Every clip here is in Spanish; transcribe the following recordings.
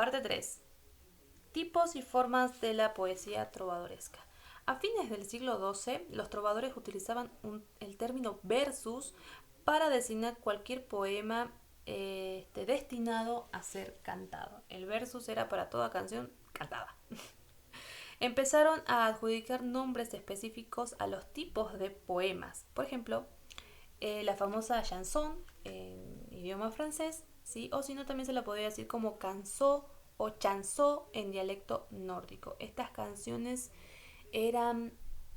Parte 3. Tipos y formas de la poesía trovadoresca. A fines del siglo XII, los trovadores utilizaban el término versus para designar cualquier poema destinado a ser cantado. El versus era para toda canción cantada. Empezaron a adjudicar nombres específicos a los tipos de poemas. Por ejemplo, la famosa chanson en idioma francés, ¿sí? O si no, también se la podría decir como canso o chanson en dialecto nórdico. Estas canciones eran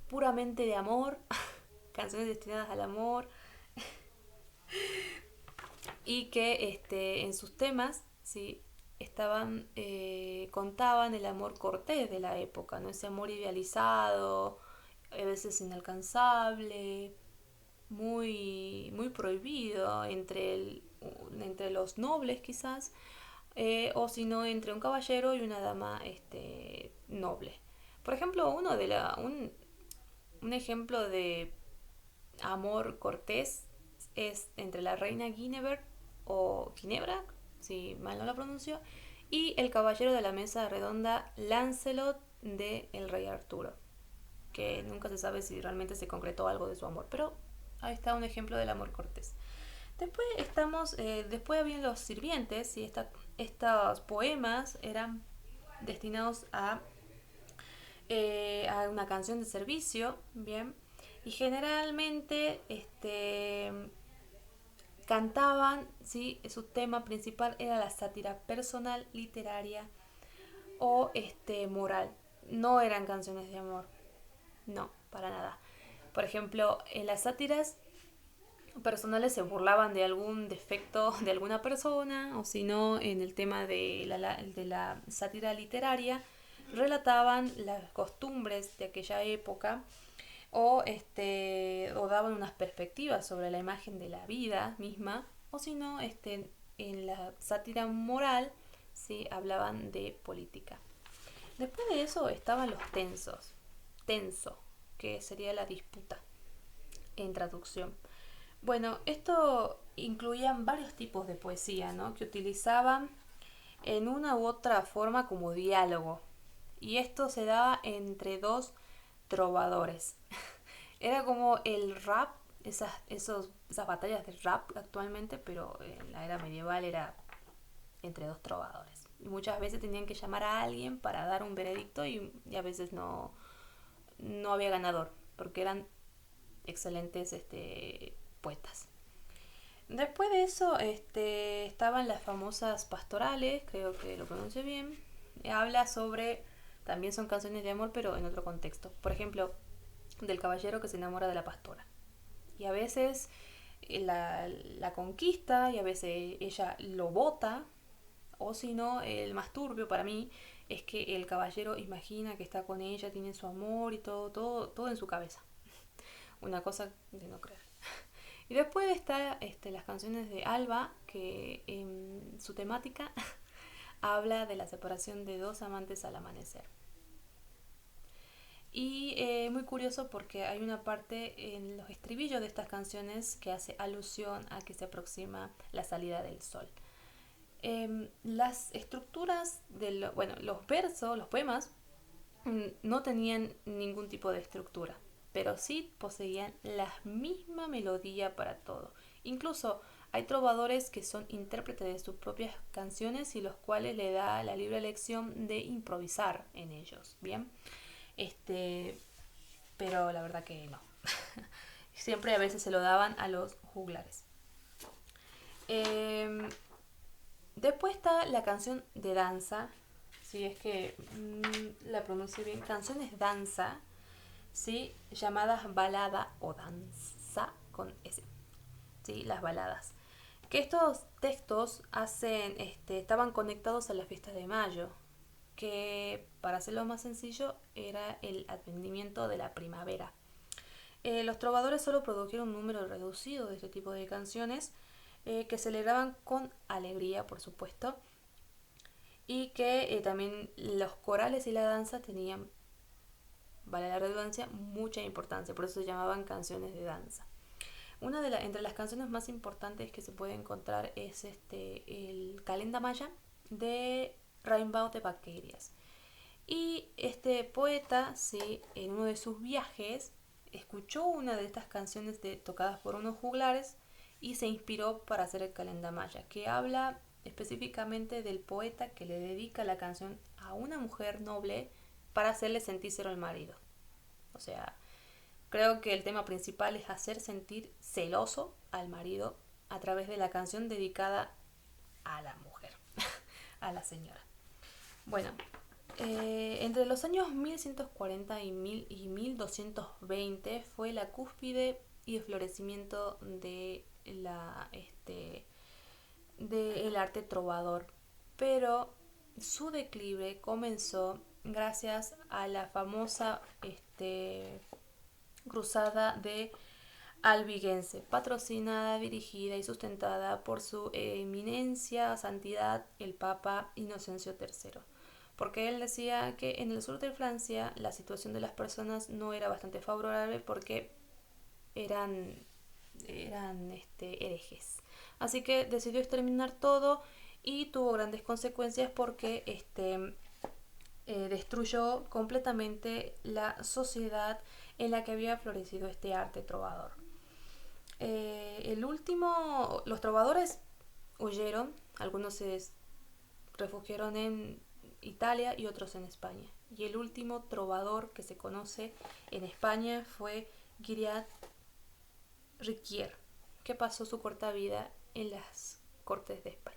puramente de amor, canciones destinadas al amor, y que en sus temas, ¿sí? Contaban el amor cortés de la época, ¿no? Ese amor idealizado, a veces inalcanzable, muy prohibido entre los nobles quizás, o si no entre un caballero y una dama noble. Por ejemplo, un ejemplo de amor cortés es entre la reina Guinevere o Ginebra, si mal no la pronuncio, y el caballero de la mesa redonda Lancelot de el rey Arturo, que nunca se sabe si realmente se concretó algo de su amor, pero ahí está un ejemplo del amor cortés. Después habían los sirvientes y estos poemas eran destinados a una canción de servicio, bien, y generalmente cantaban, ¿sí? Su tema principal era la sátira personal, literaria o moral. No eran canciones de amor, no, para nada. Por ejemplo, en las sátiras personales se burlaban de algún defecto de alguna persona, o si no, en el tema de la sátira literaria, relataban las costumbres de aquella época o daban unas perspectivas sobre la imagen de la vida misma, o si no, en la sátira moral, ¿sí? Hablaban de política. Después de eso estaban los tenso, que sería la disputa en traducción. Bueno, esto incluían varios tipos de poesía, ¿no? Que utilizaban en una u otra forma como diálogo. Y esto se daba entre dos trovadores. Era como el rap, esas batallas de rap actualmente, pero en la era medieval era entre dos trovadores. Y muchas veces tenían que llamar a alguien para dar un veredicto y a veces no había ganador, porque eran excelentes poetas. Después de eso estaban las famosas pastorales, creo que lo pronuncio bien. Habla sobre, también son canciones de amor, pero en otro contexto. Por ejemplo, del caballero que se enamora de la pastora. Y a veces la conquista y a veces ella lo bota. O si no, el más turbio para mí es que el caballero imagina que está con ella, tiene su amor y todo en su cabeza. Una cosa de no creer. Y después está las canciones de Alba, que en su temática habla de la separación de dos amantes al amanecer. Y muy curioso porque hay una parte en los estribillos de estas canciones que hace alusión a que se aproxima la salida del sol. Las estructuras los versos, los poemas, no tenían ningún tipo de estructura, pero sí poseían la misma melodía para todo. Incluso hay trovadores que son intérpretes de sus propias canciones y los cuales le da la libre elección de improvisar en ellos, ¿bien? Pero la verdad que no. Siempre a veces se lo daban a los juglares. Después está la canción de danza, si es que la pronuncio bien, canciones danza, ¿sí? Llamadas balada o danza con S, ¿sí? Las baladas. Que estos textos estaban conectados a las fiestas de mayo, que para hacerlo más sencillo era el advenimiento de la primavera. Los trovadores solo produjeron un número reducido de este tipo de canciones que celebraban con alegría, por supuesto, y que también los corales y la danza tenían, vale la redundancia, mucha importancia, por eso se llamaban canciones de danza. Entre las canciones más importantes que se puede encontrar es el Calenda Maya de Rimbaud de Vaquerias. Y este poeta, sí, en uno de sus viajes, escuchó una de estas canciones tocadas por unos juglares y se inspiró para hacer el Calendamaya, que habla específicamente del poeta que le dedica la canción a una mujer noble para hacerle sentir cero al marido. O sea, creo que el tema principal es hacer sentir celoso al marido a través de la canción dedicada a la mujer, a la señora. Bueno, entre los años 1140 y 1220 fue la cúspide y el florecimiento del arte trovador, pero su declive comenzó gracias a la famosa cruzada de albigense, patrocinada, dirigida y sustentada por su eminencia, santidad, el Papa Inocencio III. Porque él decía que en el sur de Francia la situación de las personas no era bastante favorable porque eran herejes. Así que decidió exterminar todo y tuvo grandes consecuencias porque destruyó completamente la sociedad en la que había florecido este arte trovador. Los trovadores huyeron, algunos se refugiaron en Italia y otros en España. Y el último trovador que se conoce en España fue Gilliatt Riquier, que pasó su corta vida en las cortes de España.